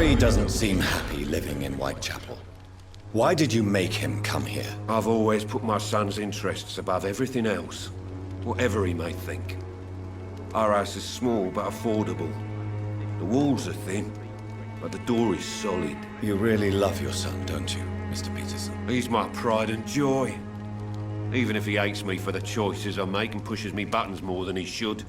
Harry doesn't seem happy living in Whitechapel. Why did you make him come here? I've always put my son's interests above everything else, whatever he may think. Our house is small but affordable. The walls are thin, but the door is solid. You really love your son, don't you, Mr. Peterson? He's my pride and joy. Even if he hates me for the choices I make and pushes me buttons more than he should.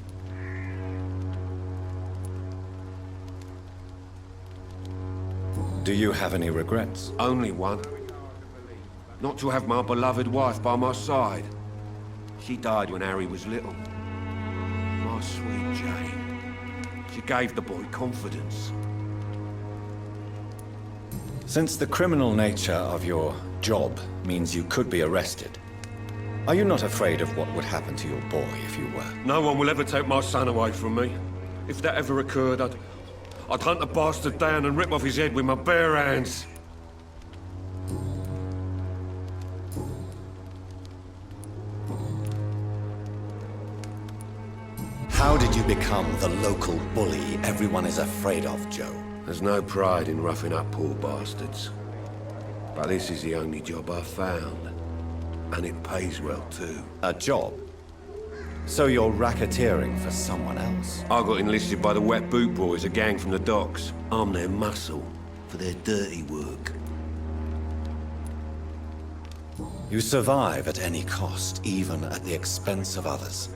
Do you have any regrets? Only one. Not to have my beloved wife by my side. She died when Harry was little. My sweet Jane. She gave the boy confidence. Since the criminal nature of your job means you could be arrested, are you not afraid of what would happen to your boy if you were? No one will ever take my son away from me. If that ever occurred, I'd hunt the bastard down and rip off his head with my bare hands. How did you become the local bully everyone is afraid of, Joe? There's no pride in roughing up poor bastards. But this is the only job I've found. And it pays well, too. A job? So you're racketeering for someone else? I got enlisted by the Wet Boot Boys, a gang from the docks. I'm their muscle for their dirty work. You survive at any cost, even at the expense of others.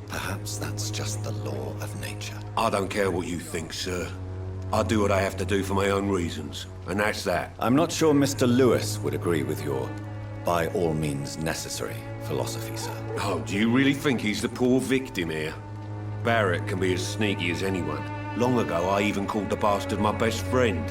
Perhaps that's just the law of nature. I don't care what you think, sir. I do what I have to do for my own reasons, and that's that. I'm not sure Mr. Lewis would agree with your by all means necessary philosophy, sir. Oh, do you really think he's the poor victim here? Barrett can be as sneaky as anyone. Long ago, I even called the bastard my best friend.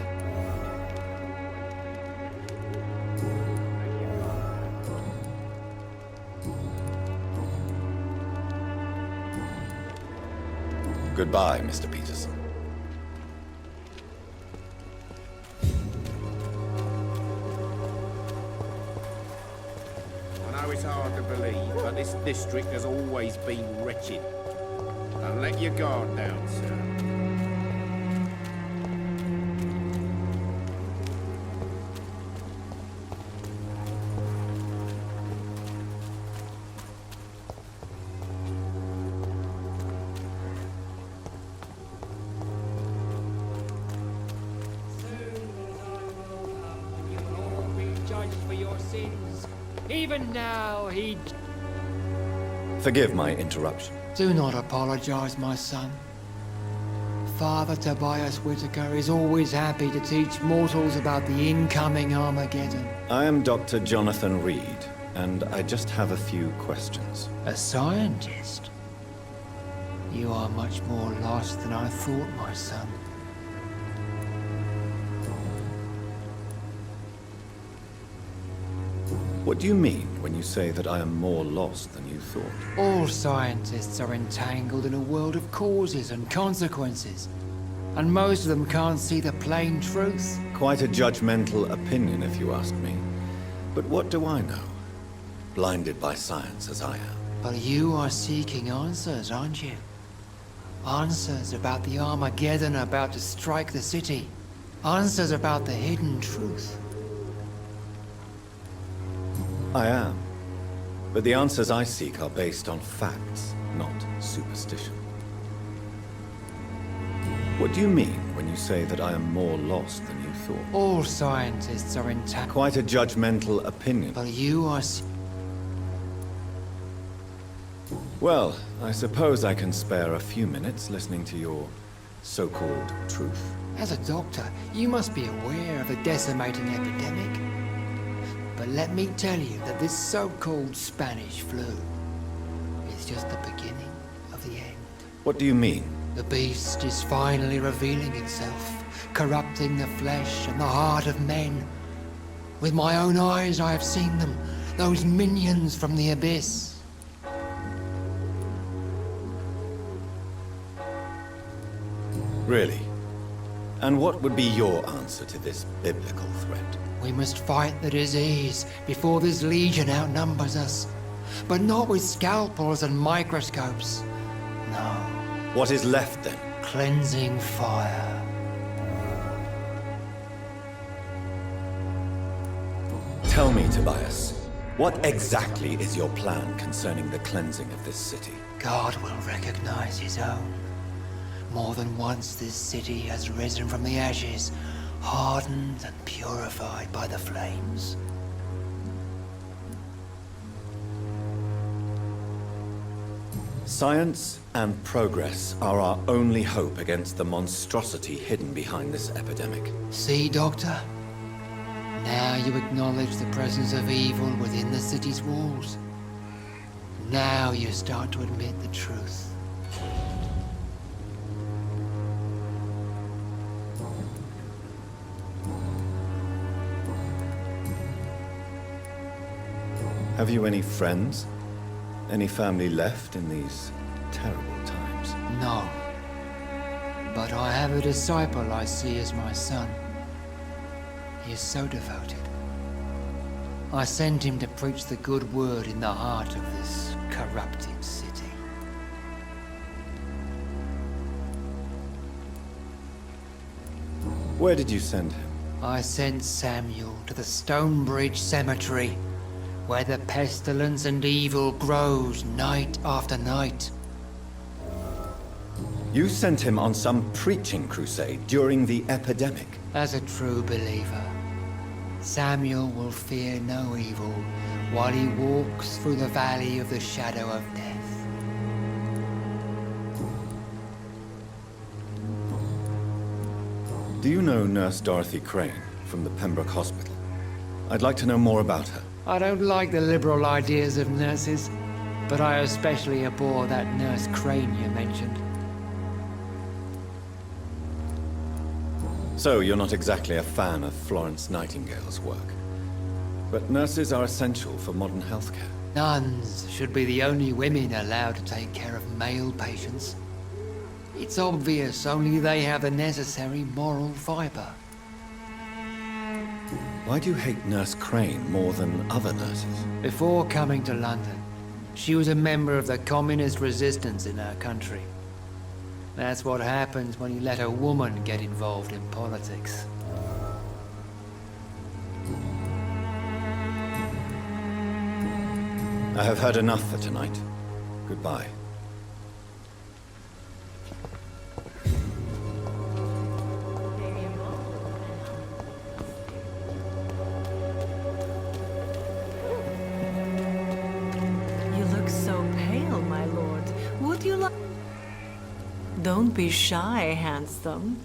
Goodbye, Mr. Peterson. I know it's hard to believe, but this district has always been wretched. Don't let your guard down, sir. For your sins. Even now, Forgive my interruption. Do not apologize, my son. Father Tobias Whitaker is always happy to teach mortals about the incoming Armageddon. I am Dr. Jonathan Reed, and I just have a few questions. A scientist? You are much more lost than I thought, my son. What do you mean when you say that I am more lost than you thought? All scientists are entangled in a world of causes and consequences, and most of them can't see the plain truth. Quite a judgmental opinion, if you ask me. But what do I know? Blinded by science as I am. But you are seeking answers, aren't you? Answers about the Armageddon about to strike the city. Answers about the hidden truth. I am. But the answers I seek are based on facts, not superstition. What do you mean when you say that I am more lost than you thought? All scientists are entangled. Quite a judgmental opinion. But you are... Well, I suppose I can spare a few minutes listening to your so-called truth. As a doctor, you must be aware of the decimating epidemic. But let me tell you that this so-called Spanish flu is just the beginning of the end. What do you mean? The beast is finally revealing itself, corrupting the flesh and the heart of men. With my own eyes I have seen them, those minions from the abyss. Really? And what would be your answer to this biblical threat? We must fight the disease before this legion outnumbers us. But not with scalpels and microscopes. No. What is left then? Cleansing fire. Tell me, Tobias, what exactly is your plan concerning the cleansing of this city? God will recognize his own. More than once this city has risen from the ashes, hardened and purified by the flames. Science and progress are our only hope against the monstrosity hidden behind this epidemic. See, Doctor? Now you acknowledge the presence of evil within the city's walls. Now you start to admit the truth. Have you any friends? Any family left in these terrible times? No. But I have a disciple I see as my son. He is so devoted. I sent him to preach the good word in the heart of this corrupted city. Where did you send him? I sent Samuel to the Stonebridge Cemetery, where the pestilence and evil grows night after night. You sent him on some preaching crusade during the epidemic. As a true believer, Samuel will fear no evil while he walks through the valley of the shadow of death. Do you know Nurse Dorothy Crane from the Pembroke Hospital? I'd like to know more about her. I don't like the liberal ideas of nurses, but I especially abhor that Nurse Crane you mentioned. So, you're not exactly a fan of Florence Nightingale's work. But nurses are essential for modern healthcare. Nuns should be the only women allowed to take care of male patients. It's obvious only they have the necessary moral fiber. Why do you hate Nurse Crane more than other nurses? Before coming to London, she was a member of the communist resistance in her country. That's what happens when you let a woman get involved in politics. I have heard enough for tonight. Goodbye. You look so pale, my lord. Would you like... Don't be shy, handsome.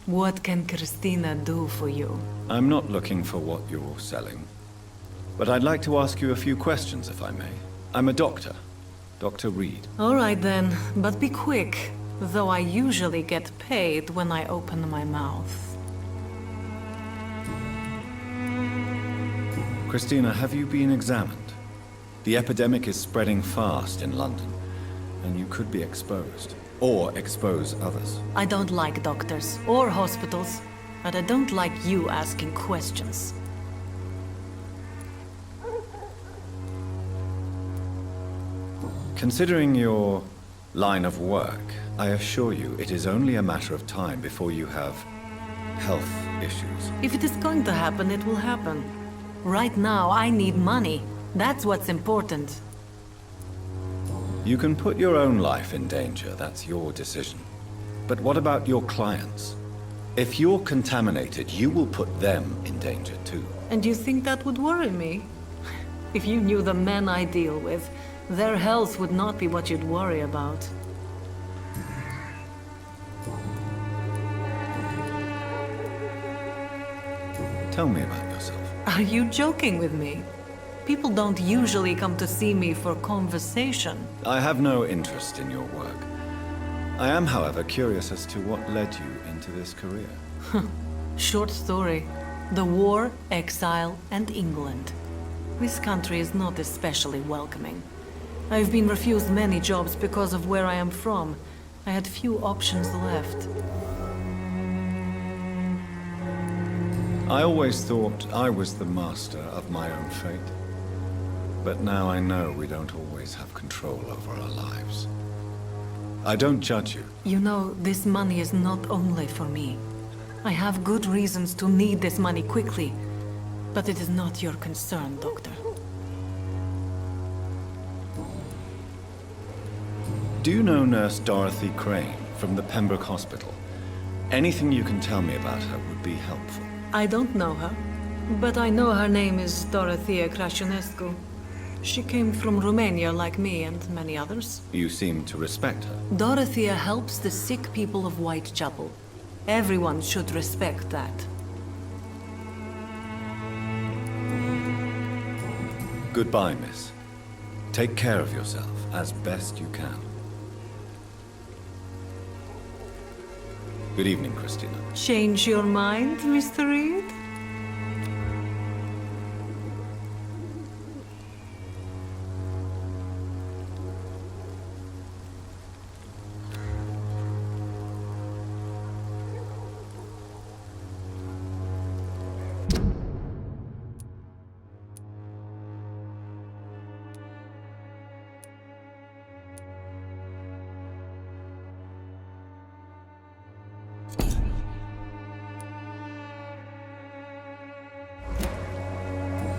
What can Christina do for you? I'm not looking for what you're selling. But I'd like to ask you a few questions, if I may. I'm a doctor. Dr. Reed. All right then, but be quick. Though I usually get paid when I open my mouth. Christina, have you been examined? The epidemic is spreading fast in London, and you could be exposed. Or expose others. I don't like doctors or hospitals, but I don't like you asking questions. Considering your line of work, I assure you it is only a matter of time before you have health issues. If it is going to happen, it will happen. Right now, I need money. That's what's important. You can put your own life in danger, that's your decision. But what about your clients? If you're contaminated, you will put them in danger too. And you think that would worry me? If you knew the men I deal with, their health would not be what you'd worry about. Tell me about yourself. Are you joking with me? People don't usually come to see me for conversation. I have no interest in your work. I am, however, curious as to what led you into this career. Short story. The war, exile, and England. This country is not especially welcoming. I've been refused many jobs because of where I am from. I had few options left. I always thought I was the master of my own fate. But now I know we don't always have control over our lives. I don't judge you. You know, this money is not only for me. I have good reasons to need this money quickly. But it is not your concern, Doctor. Do you know Nurse Dorothy Crane from the Pembroke Hospital? Anything you can tell me about her would be helpful. I don't know her, but I know her name is Dorothea Crăciunescu. She came from Romania like me and many others. You seem to respect her. Dorothea helps the sick people of Whitechapel. Everyone should respect that. Goodbye, miss. Take care of yourself as best you can. Good evening, Christina. Change your mind, Mr. Reed?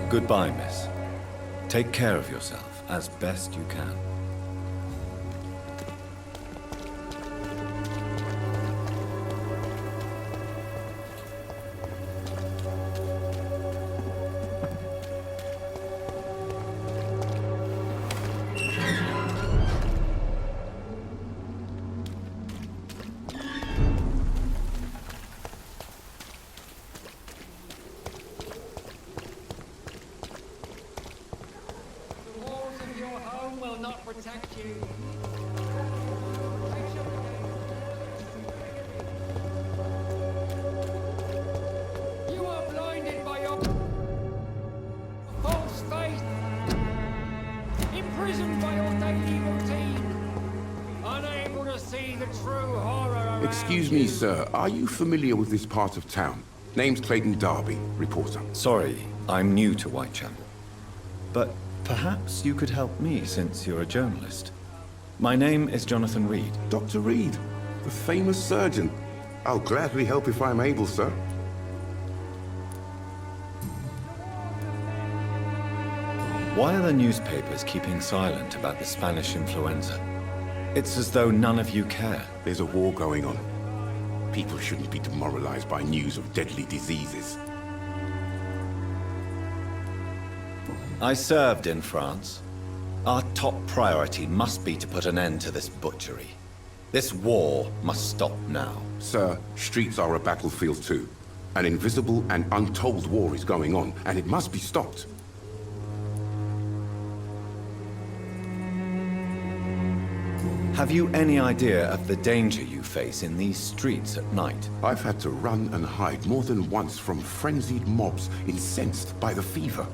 Goodbye, miss. Take care of yourself as best you can. You are blinded by your false faith, imprisoned by your daily routine, unable to see the true horror around Excuse me, you. sir. Are you familiar with this part of town? Name's Clayton Darby, reporter. Sorry, I'm new to Whitechapel. But perhaps you could help me since you're a journalist. My name is Jonathan Reed. Dr. Reed, the famous surgeon. I'll gladly help if I'm able, sir. Why are the newspapers keeping silent about the Spanish influenza? It's as though none of you care. There's a war going on. People shouldn't be demoralized by news of deadly diseases. I served in France. Our top priority must be to put an end to this butchery. This war must stop now. Sir, streets are a battlefield too. An invisible and untold war is going on, and it must be stopped. Have you any idea of the danger you face in these streets at night? I've had to run and hide more than once from frenzied mobs incensed by the fever.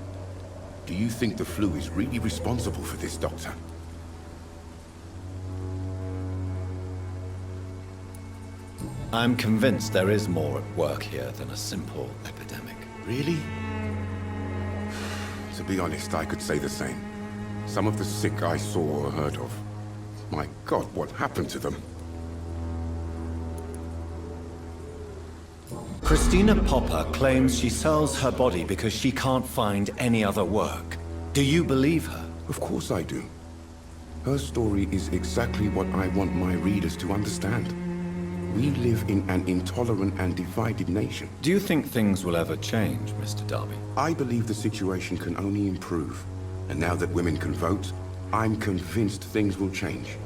Do you think the flu is really responsible for this, Doctor? I'm convinced there is more at work here than a simple epidemic. Really? To be honest, I could say the same. Some of the sick I saw or heard of. My God, what happened to them? Christina Popper claims she sells her body because she can't find any other work. Do you believe her? Of course I do. Her story is exactly what I want my readers to understand. We live in an intolerant and divided nation. Do you think things will ever change, Mr. Darby? I believe the situation can only improve. And now that women can vote, I'm convinced things will change.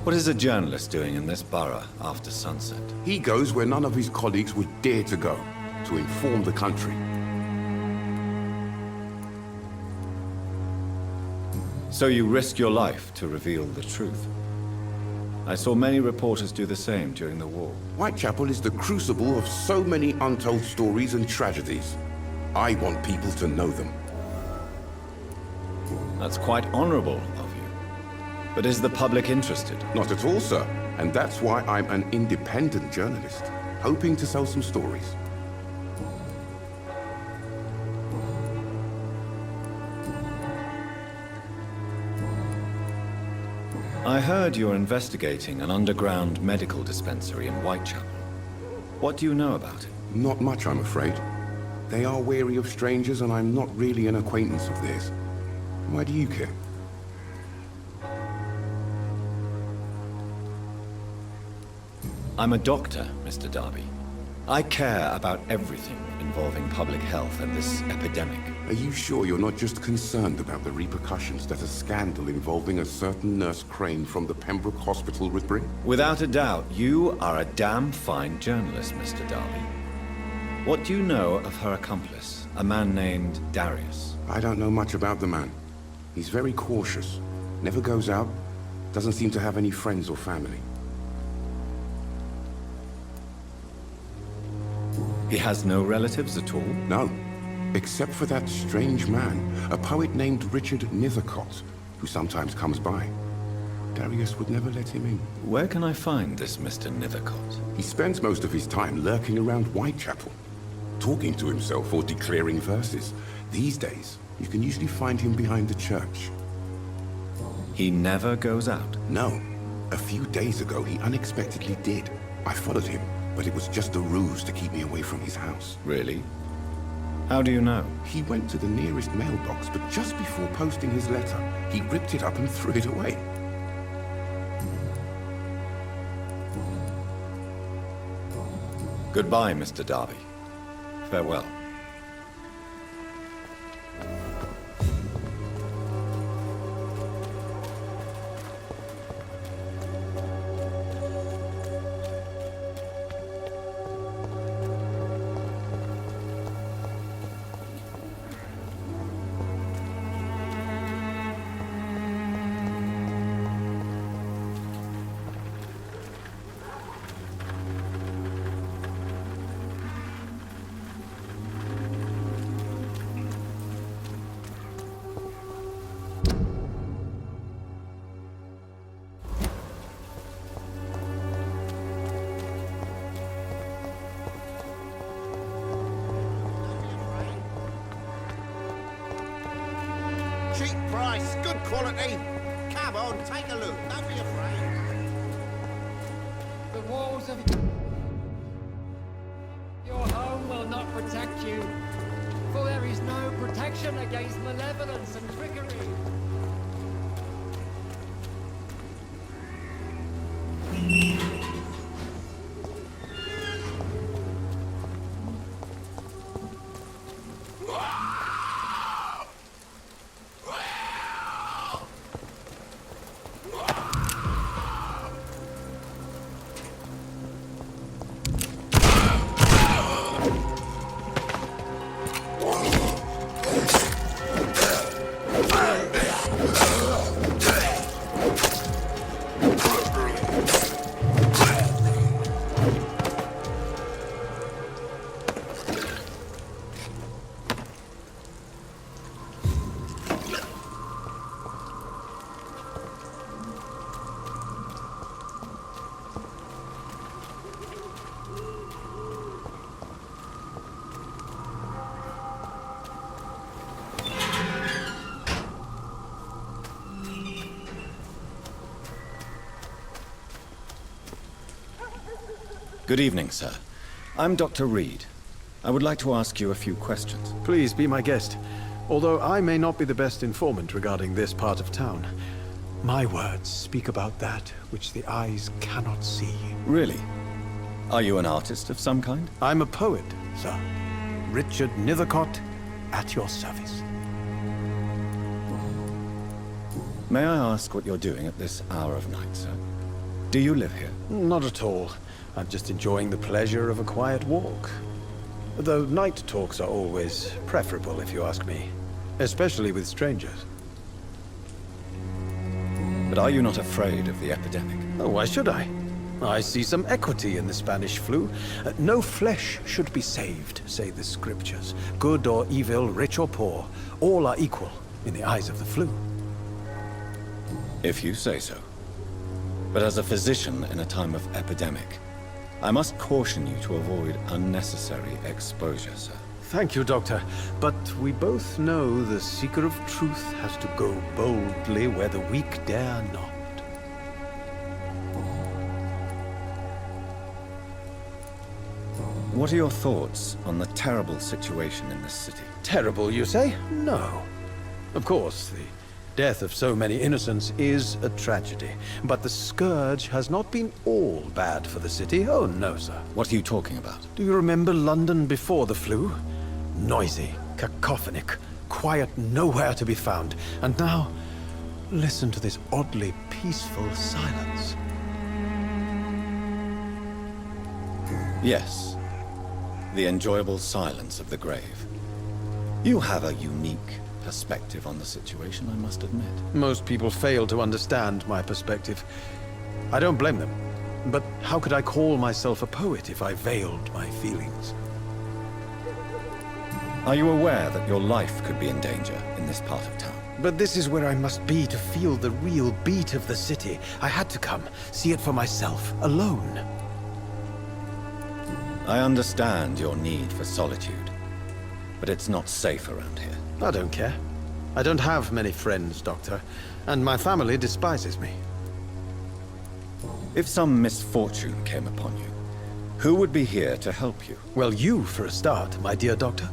What is a journalist doing in this borough after sunset? He goes where none of his colleagues would dare to go, to inform the country. So you risk your life to reveal the truth. I saw many reporters do the same during the war. Whitechapel is the crucible of so many untold stories and tragedies. I want people to know them. That's quite honorable of you. But is the public interested? Not at all, sir. And that's why I'm an independent journalist, hoping to sell some stories. I heard you're investigating an underground medical dispensary in Whitechapel. What do you know about it? Not much, I'm afraid. They are wary of strangers, and I'm not really an acquaintance of theirs. Why do you care? I'm a doctor, Mr. Darby. I care about everything involving public health and this epidemic. Are you sure you're not just concerned about the repercussions that a scandal involving a certain Nurse Crane from the Pembroke Hospital would bring? Without a doubt, you are a damn fine journalist, Mr. Darby. What do you know of her accomplice, a man named Darius? I don't know much about the man. He's very cautious, never goes out, doesn't seem to have any friends or family. He has no relatives at all? No, except for that strange man, a poet named Richard Nethercott, who sometimes comes by. Darius would never let him in. Where can I find this Mr. Nethercott? He spends most of his time lurking around Whitechapel, talking to himself or declaring verses. These days, you can usually find him behind the church. He never goes out? No. A few days ago, he unexpectedly did. I followed him, but it was just a ruse to keep me away from his house. Really? How do you know? He went to the nearest mailbox, but just before posting his letter, he ripped it up and threw it away. Goodbye, Mr. Darby. Farewell. Cheap price, good quality. Come on, take a look. Don't be afraid. The walls of your home will not protect you, for there is no protection against malevolence and trickery. Good evening, sir. I'm Dr. Reed. I would like to ask you a few questions. Please be my guest. Although I may not be the best informant regarding this part of town, my words speak about that which the eyes cannot see. Really? Are you an artist of some kind? I'm a poet, sir. Richard Nethercott, at your service. May I ask what you're doing at this hour of night, sir? Do you live here? Not at all. I'm just enjoying the pleasure of a quiet walk. Though night talks are always preferable, if you ask me. Especially with strangers. But are you not afraid of the epidemic? Oh, why should I? I see some equity in the Spanish flu. No flesh should be saved, say the scriptures. Good or evil, rich or poor, all are equal in the eyes of the flu. If you say so. But as a physician in a time of epidemic, I must caution you to avoid unnecessary exposure, sir. Thank you, Doctor. But we both know the seeker of truth has to go boldly where the weak dare not. What are your thoughts on the terrible situation in this city? Terrible, you say? No. Of course, the death of so many innocents is a tragedy. But the scourge has not been all bad for the city. Oh, no, sir. What are you talking about? Do you remember London before the flu? Noisy, cacophonic, quiet nowhere to be found. And now, listen to this oddly peaceful silence. Yes. The enjoyable silence of the grave. You have a unique perspective on the situation, I must admit. Most people fail to understand my perspective. I don't blame them. But how could I call myself a poet if I veiled my feelings? Are you aware that your life could be in danger in this part of town? But this is where I must be to feel the real beat of the city. I had to come, see it for myself, alone. I understand your need for solitude, but it's not safe around here. I don't care. I don't have many friends, Doctor, and my family despises me. If some misfortune came upon you, who would be here to help you? Well, you for a start, my dear Doctor.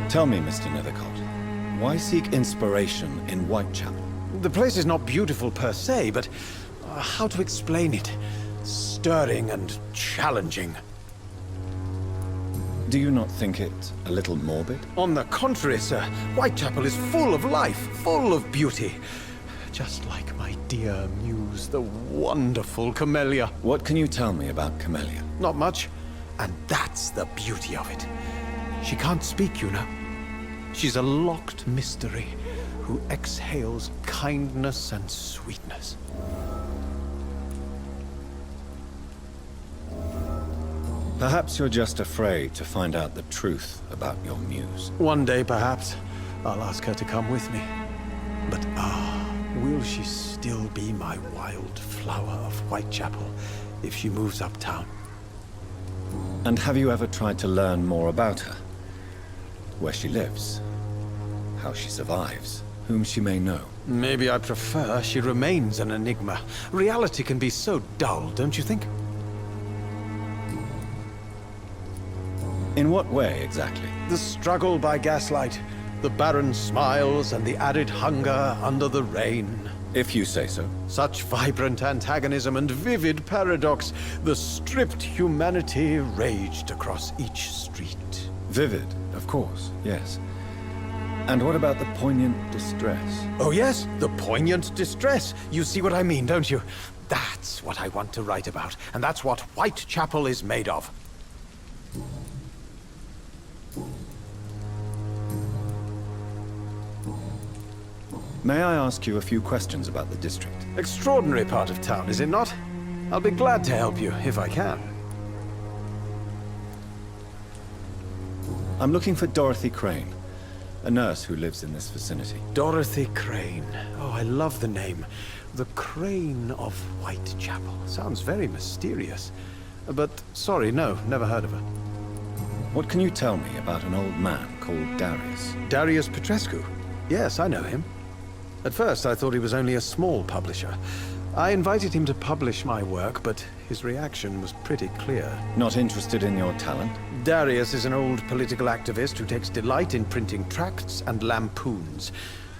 Tell me, Mr. Nethercott, why seek inspiration in Whitechapel? The place is not beautiful per se, but how to explain it? Stirring and challenging. Do you not think it a little morbid? On the contrary, sir, Whitechapel is full of life, full of beauty. Just like my dear muse, the wonderful Camellia. What can you tell me about Camellia? Not much, and that's the beauty of it. She can't speak, you know. She's a locked mystery who exhales kindness and sweetness. Perhaps you're just afraid to find out the truth about your muse. One day, perhaps, I'll ask her to come with me. But will she still be my wild flower of Whitechapel if she moves uptown? And have you ever tried to learn more about her? Where she lives? How she survives? Whom she may know? Maybe I prefer she remains an enigma. Reality can be so dull, don't you think? In what way, exactly? The struggle by gaslight, the barren smiles and the added hunger under the rain. If you say so. Such vibrant antagonism and vivid paradox, the stripped humanity raged across each street. Vivid, of course, yes. And what about the poignant distress? Oh yes, the poignant distress. You see what I mean, don't you? That's what I want to write about, and that's what Whitechapel is made of. May I ask you a few questions about the district? Extraordinary part of town, is it not? I'll be glad to help you, if I can. I'm looking for Dorothy Crane, a nurse who lives in this vicinity. Dorothy Crane. Oh, I love the name. The Crane of Whitechapel. Sounds very mysterious. But, sorry, no, never heard of her. What can you tell me about an old man called Darius? Darius Petrescu? Yes, I know him. At first, I thought he was only a small publisher. I invited him to publish my work, but his reaction was pretty clear. Not interested in your talent? Darius is an old political activist who takes delight in printing tracts and lampoons.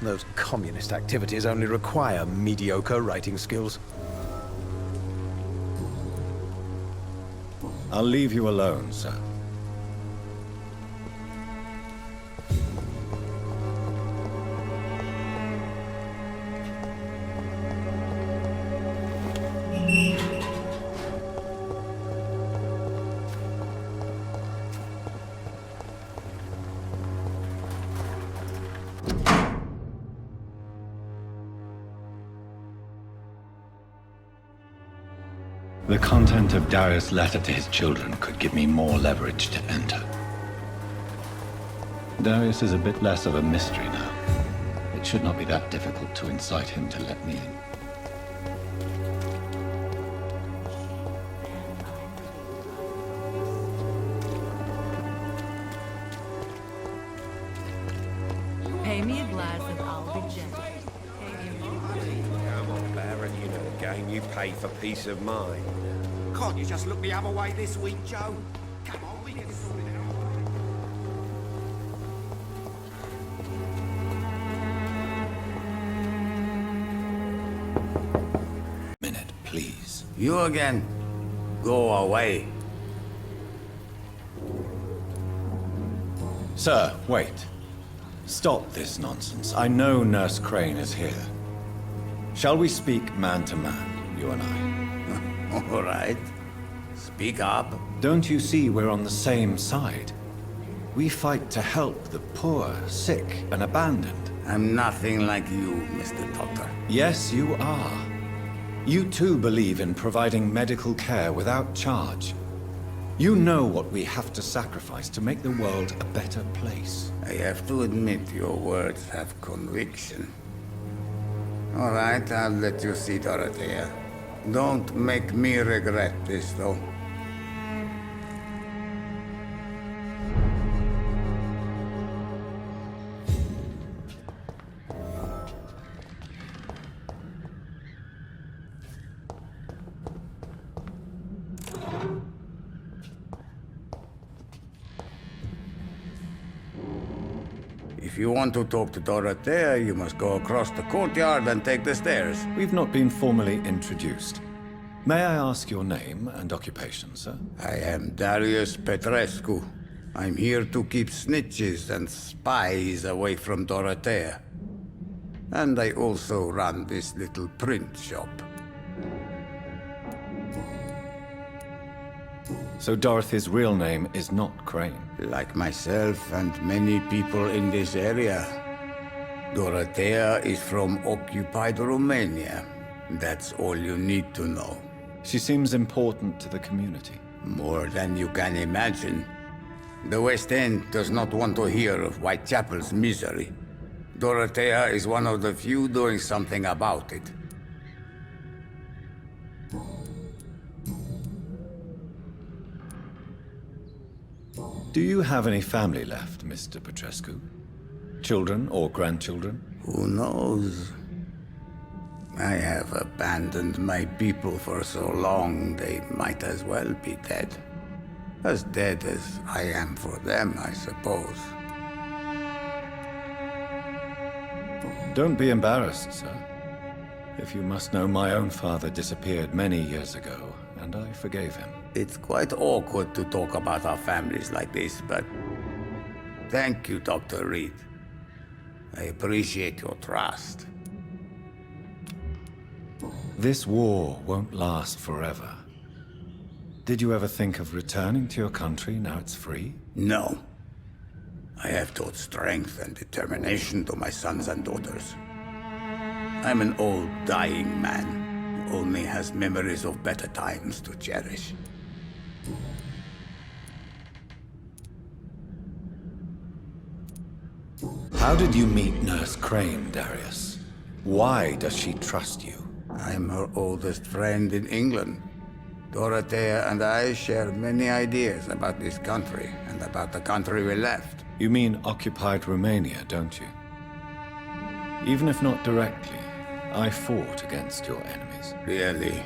Those communist activities only require mediocre writing skills. I'll leave you alone, sir. The content of Darius' letter to his children could give me more leverage to enter. Darius is a bit less of a mystery now. It should not be that difficult to incite him to let me in. Pay me a glass and I'll be gentle. Come for the game, you pay for peace of mind. Can't you just look the other way this week, Joe? Come on, we get sorted out. Minute, please. You again? Go away. Sir, wait. Stop this nonsense. I know Nurse Crane is here. Shall we speak man to man, you and I? All right. Speak up. Don't you see we're on the same side? We fight to help the poor, sick, and abandoned. I'm nothing like you, Mr. Doctor. Yes, you are. You too believe in providing medical care without charge. You know what we have to sacrifice to make the world a better place. I have to admit your words have conviction. All right, I'll let you see Dorothea. Don't make me regret this, though. If you want to talk to Dorothea, you must go across the courtyard and take the stairs. We've not been formally introduced. May I ask your name and occupation, sir? I am Darius Petrescu. I'm here to keep snitches and spies away from Dorothea. And I also run this little print shop. So Dorothy's real name is not Crane. Like myself and many people in this area, Dorothea is from occupied Romania. That's all you need to know. She seems important to the community. More than you can imagine. The West End does not want to hear of Whitechapel's misery. Dorothea is one of the few doing something about it. Do you have any family left, Mr. Petrescu? Children or grandchildren? Who knows? I have abandoned my people for so long, they might as well be dead. As dead as I am for them, I suppose. Don't be embarrassed, sir. If you must know, my own father disappeared many years ago, and I forgave him. It's quite awkward to talk about our families like this, but thank you, Dr. Reed. I appreciate your trust. This war won't last forever. Did you ever think of returning to your country now it's free? No. I have taught strength and determination to my sons and daughters. I'm an old, dying man who only has memories of better times to cherish. How did you meet Nurse Crane, Darius? Why does she trust you? I'm her oldest friend in England. Dorothea and I share many ideas about this country and about the country we left. You mean occupied Romania, don't you? Even if not directly, I fought against your enemies. Really?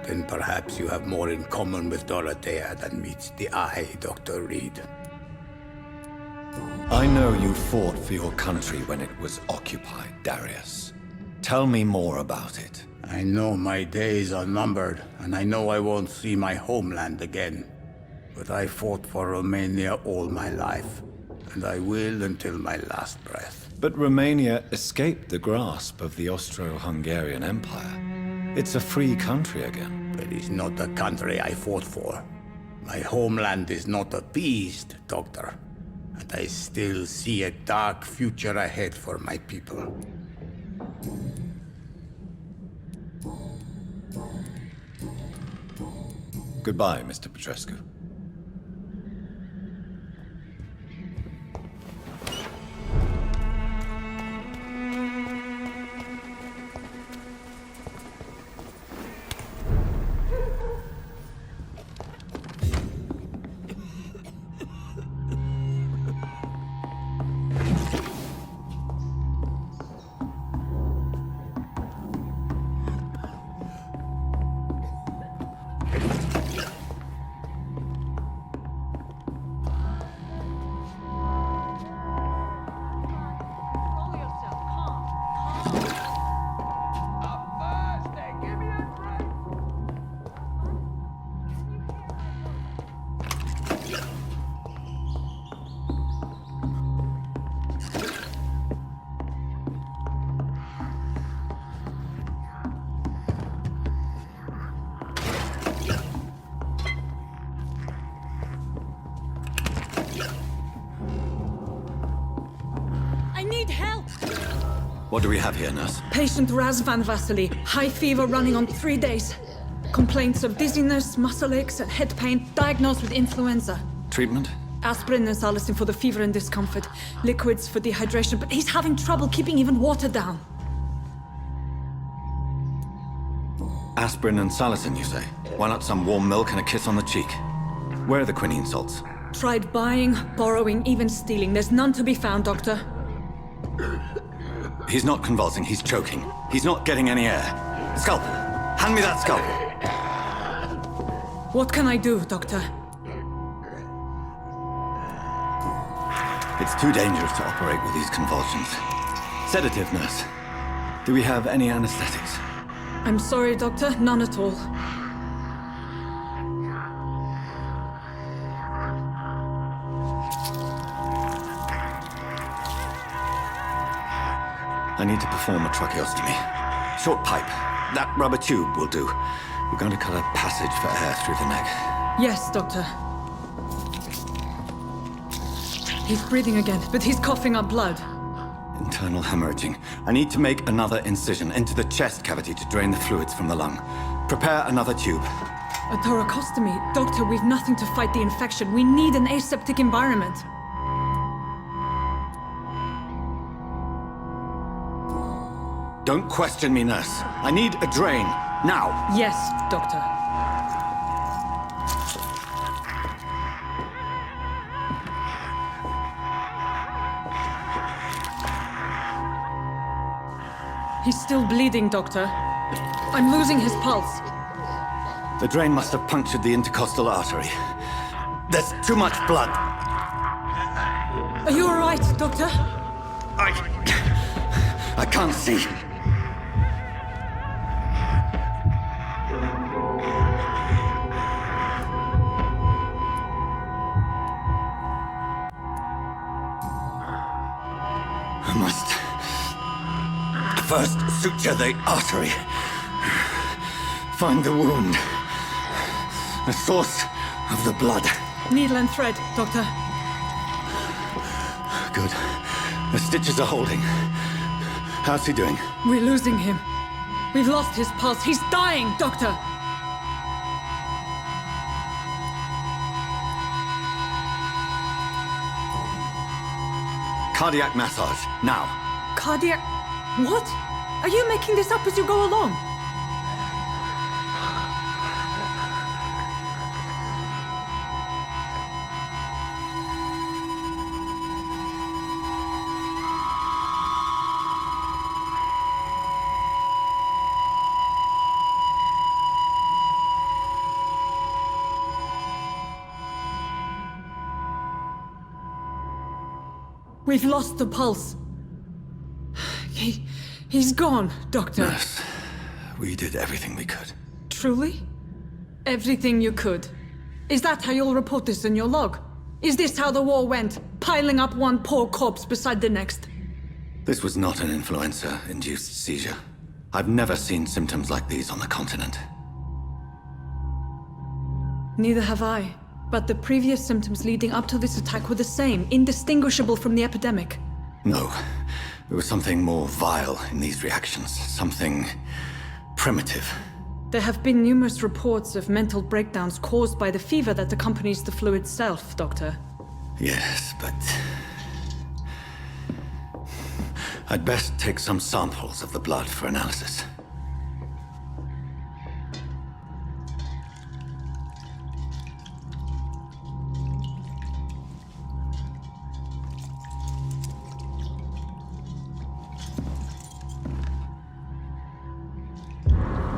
Then perhaps you have more in common with Dorothea than meets the eye, Dr. Reed. I know you fought for your country when it was occupied, Darius. Tell me more about it. I know my days are numbered, and I know I won't see my homeland again. But I fought for Romania all my life, and I will until my last breath. But Romania escaped the grasp of the Austro-Hungarian Empire. It's a free country again. But it's not the country I fought for. My homeland is not appeased, Doctor. And I still see a dark future ahead for my people. Goodbye, Mr. Petrescu. What do we have here, nurse? Patient Raz Van Vasily. High fever running on 3 days. Complaints of dizziness, muscle aches, and head pain. Diagnosed with influenza. Treatment? Aspirin and salicin for the fever and discomfort. Liquids for dehydration, but he's having trouble keeping even water down. Aspirin and salicin, you say? Why not some warm milk and a kiss on the cheek? Where are the quinine salts? Tried buying, borrowing, even stealing. There's none to be found, Doctor. He's not convulsing, he's choking. He's not getting any air. Scalpel! Hand me that scalpel! What can I do, Doctor? It's too dangerous to operate with these convulsions. Sedative, nurse. Do we have any anesthetics? I'm sorry, Doctor. None at all. I need to perform a tracheostomy. Short pipe. That rubber tube will do. We're going to cut a passage for air through the neck. Yes, Doctor. He's breathing again, but he's coughing up blood. Internal hemorrhaging. I need to make another incision into the chest cavity to drain the fluids from the lung. Prepare another tube. A thoracostomy? Doctor, we've nothing to fight the infection. We need an aseptic environment. Don't question me, nurse. I need a drain. Now. Yes, Doctor. He's still bleeding, Doctor. I'm losing his pulse. The drain must have punctured the intercostal artery. There's too much blood. Are you all right, Doctor? I can't see. I must first suture the artery. Find the wound. The source of the blood. Needle and thread, Doctor. Good. The stitches are holding. How's he doing? We're losing him. We've lost his pulse. He's dying, Doctor! Cardiac massage, now. Cardiac... What? Are you making this up as you go along? We've lost the pulse. He's gone, Doctor. Nurse, we did everything we could. Truly? Everything you could. Is that how you'll report this in your log? Is this how the war went? Piling up one poor corpse beside the next? This was not an influenza-induced seizure. I've never seen symptoms like these on the continent. Neither have I. But the previous symptoms leading up to this attack were the same, indistinguishable from the epidemic. No. There was something more vile in these reactions. Something primitive. There have been numerous reports of mental breakdowns caused by the fever that accompanies the flu itself, Doctor. Yes, but... I'd best take some samples of the blood for analysis.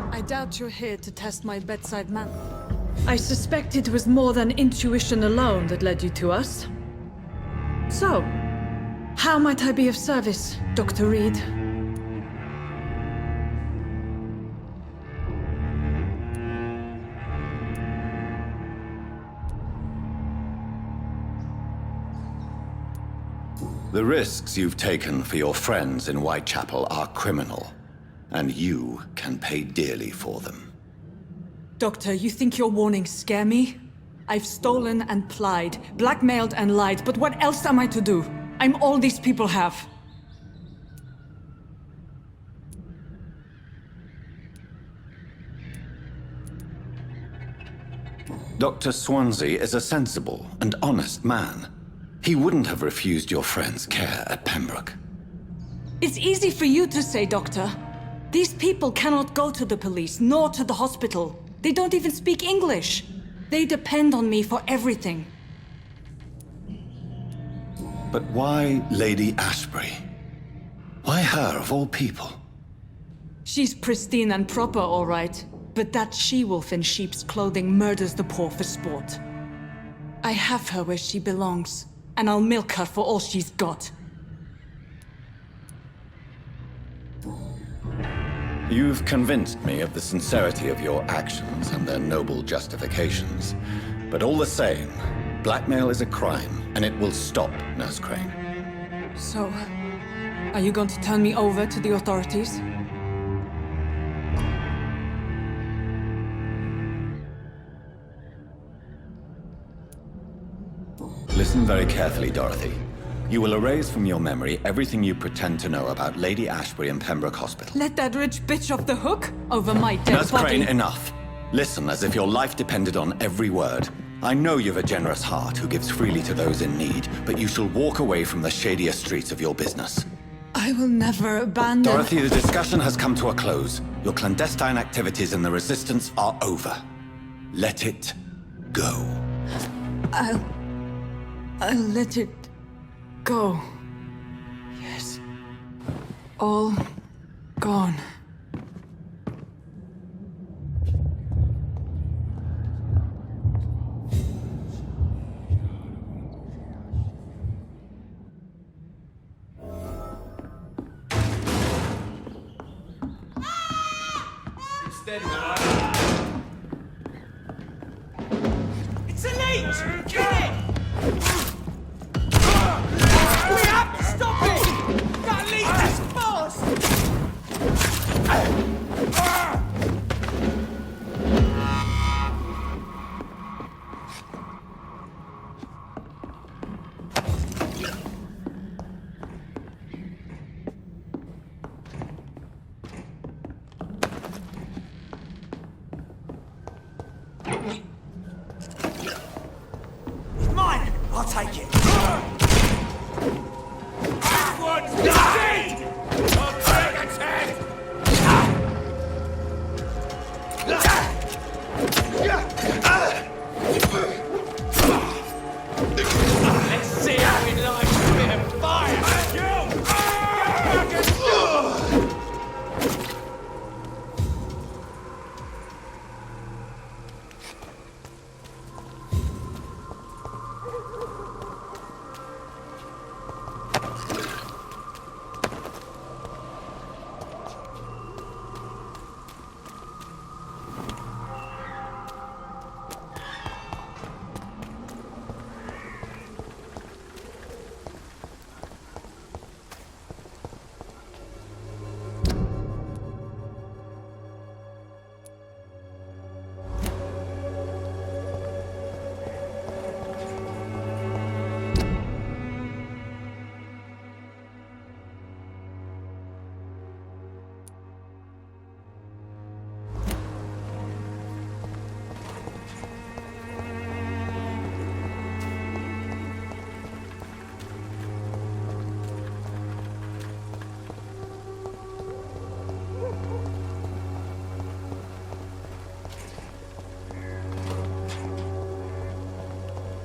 I doubt you're here to test my bedside manner. I suspect it was more than intuition alone that led you to us. So, how might I be of service, Dr. Reed? The risks you've taken for your friends in Whitechapel are criminal, and you can pay dearly for them. Doctor, you think your warnings scare me? I've stolen and plied, blackmailed and lied, but what else am I to do? I'm all these people have. Dr. Swansea is a sensible and honest man. He wouldn't have refused your friend's care at Pembroke. It's easy for you to say, Doctor. These people cannot go to the police, nor to the hospital. They don't even speak English. They depend on me for everything. But why Lady Ashbury? Why her, of all people? She's pristine and proper, all right. But that she-wolf in sheep's clothing murders the poor for sport. I have her where she belongs, and I'll milk her for all she's got. You've convinced me of the sincerity of your actions and their noble justifications. But all the same, blackmail is a crime, and it will stop, Nurse Crane. So, are you going to turn me over to the authorities? Listen very carefully, Dorothy. You will erase from your memory everything you pretend to know about Lady Ashbury and Pembroke Hospital. Let that rich bitch off the hook over my dead Nurse body. Crane, enough. Listen as if your life depended on every word. I know you've a generous heart who gives freely to those in need, but you shall walk away from the shadier streets of your business. I will never abandon... Dorothy, the discussion has come to a close. Your clandestine activities in the Resistance are over. Let it go. I'll let it go. Yes. All gone. It's a leech! Get it! We have to stop it! That leech is fast! It's mine! I'll take it! Backwards! Died! I'll take its head! Let's see how he likes a bit of fire!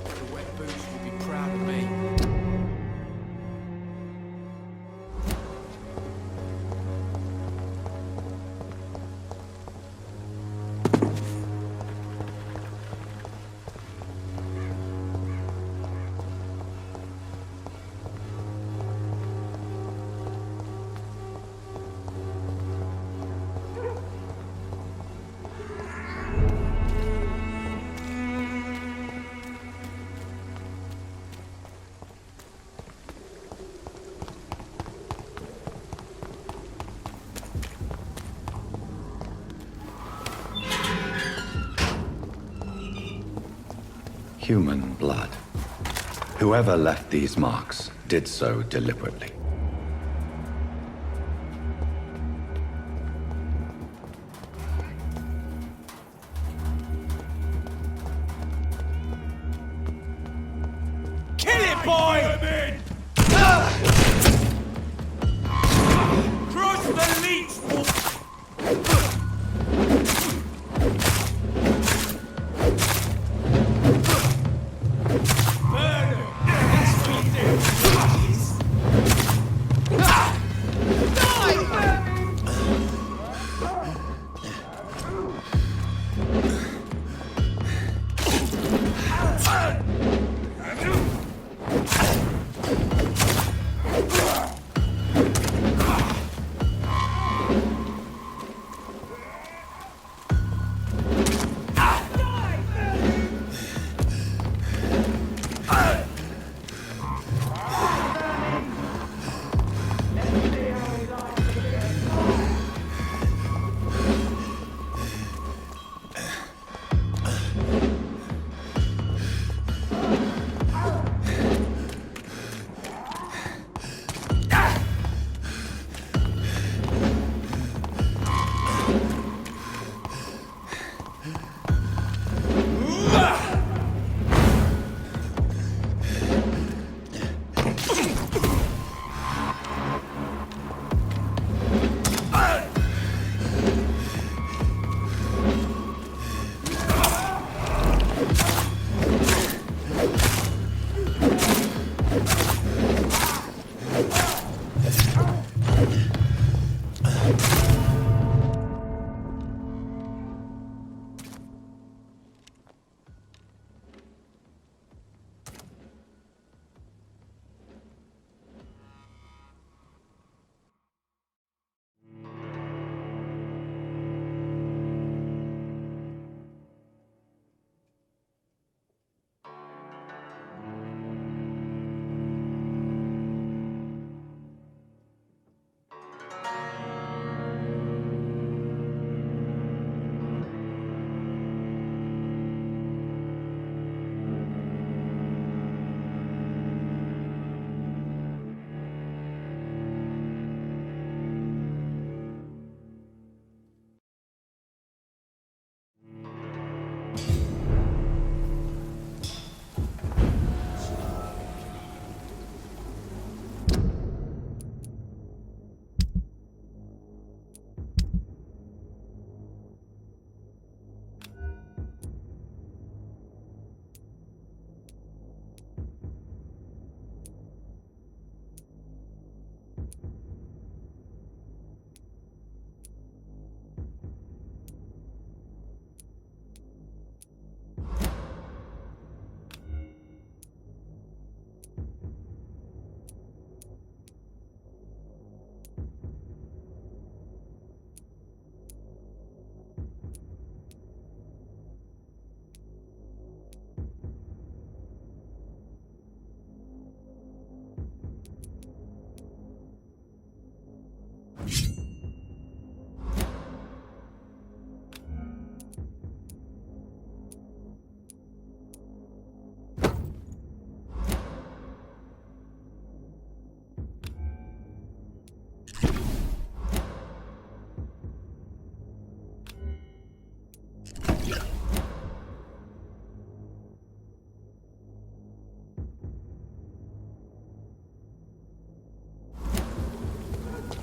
The wet boots will be proud of me. Human blood. Whoever left these marks did so deliberately. right, boy! Cross the leech!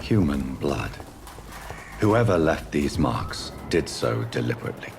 Human blood. Whoever left these marks did so deliberately.